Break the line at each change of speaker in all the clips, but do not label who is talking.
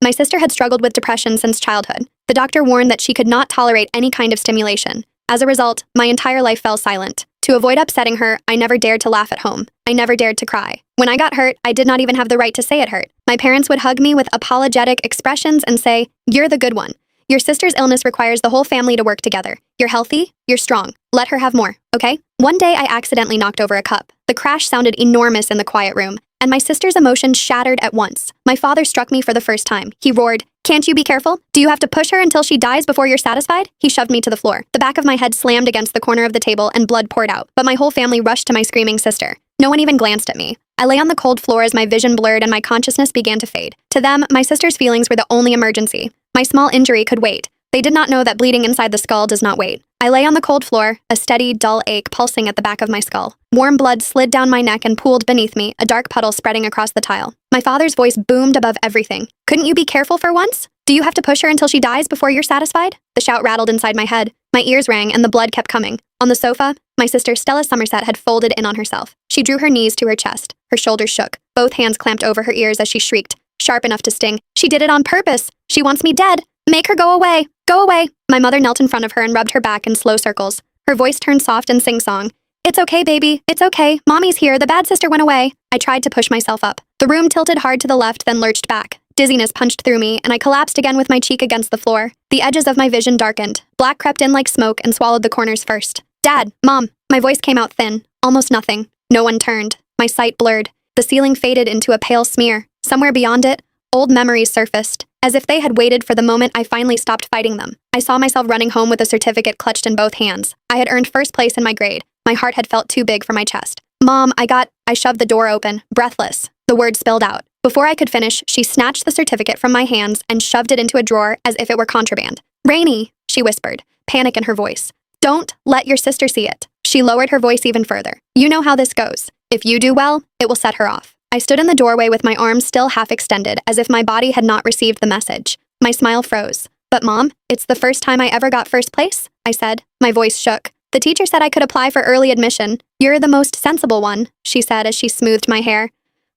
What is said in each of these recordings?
My sister had struggled with depression since childhood. The doctor warned that she could not tolerate any kind of stimulation. As a result, my entire life fell silent. To avoid upsetting her, I never dared to laugh at home. I never dared to cry. When I got hurt, I did not even have the right to say it hurt. My parents would hug me with apologetic expressions and say, "You're the good one. Your sister's illness requires the whole family to work together. You're healthy, you're strong. Let her have more, okay?" One day, I accidentally knocked over a cup. The crash sounded enormous in the quiet room, and my sister's emotions shattered at once. My father struck me for the first time. He roared, "Can't you be careful? Do you have to push her until she dies before you're satisfied?" He shoved me to the floor. The back of my head slammed against the corner of the table and blood poured out, but my whole family rushed to my screaming sister. No one even glanced at me. I lay on the cold floor as my vision blurred and my consciousness began to fade. To them, my sister's feelings were the only emergency. My small injury could wait. They did not know that bleeding inside the skull does not wait. I lay on the cold floor, a steady, dull ache pulsing at the back of my skull. Warm blood slid down my neck and pooled beneath me, a dark puddle spreading across the tile. My father's voice boomed above everything. "Couldn't you be careful for once? Do you have to push her until she dies before you're satisfied?" The shout rattled inside my head. My ears rang and the blood kept coming. On the sofa, my sister Stella Somerset had folded in on herself. She drew her knees to her chest. Her shoulders shook. Both hands clamped over her ears as she shrieked, sharp enough to sting. "She did it on purpose. She wants me dead. Make her go away. Go away." My mother knelt in front of her and rubbed her back in slow circles. Her voice turned soft and sing-song. "It's okay, baby. It's okay. Mommy's here. The bad sister went away." I tried to push myself up. The room tilted hard to the left, then lurched back. Dizziness punched through me, and I collapsed again with my cheek against the floor. The edges of my vision darkened. Black crept in like smoke and swallowed the corners first. "Dad, Mom." My voice came out thin. Almost nothing. No one turned. My sight blurred. The ceiling faded into a pale smear. Somewhere beyond it, old memories surfaced, as if they had waited for the moment I finally stopped fighting them. I saw myself running home with a certificate clutched in both hands. I had earned first place in my grade. My heart had felt too big for my chest. "Mom, I shoved the door open, breathless. The words spilled out. Before I could finish, she snatched the certificate from my hands and shoved it into a drawer as if it were contraband. "Rainey," she whispered, panic in her voice. "Don't let your sister see it." She lowered her voice even further. "You know how this goes. If you do well, it will set her off." I stood in the doorway with my arms still half extended, as if my body had not received the message. My smile froze. "But Mom, it's the first time I ever got first place," I said. My voice shook. "The teacher said I could apply for early admission. You're the most sensible one," she said as she smoothed my hair.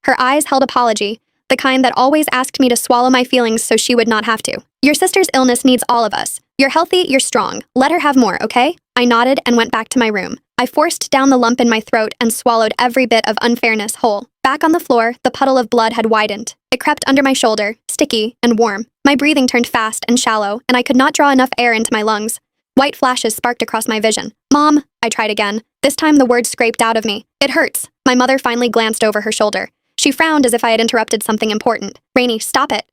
Her eyes held apology, the kind that always asked me to swallow my feelings so she would not have to. "Your sister's illness needs all of us. You're healthy, you're strong. Let her have more, okay?" I nodded and went back to my room. I forced down the lump in my throat and swallowed every bit of unfairness whole. Back on the floor, the puddle of blood had widened. It crept under my shoulder, sticky and warm. My breathing turned fast and shallow, and I could not draw enough air into my lungs. White flashes sparked across my vision. "Mom," I tried again. This time the words scraped out of me. "It hurts." My mother finally glanced over her shoulder. She frowned as if I had interrupted something important. "Rainey, stop it."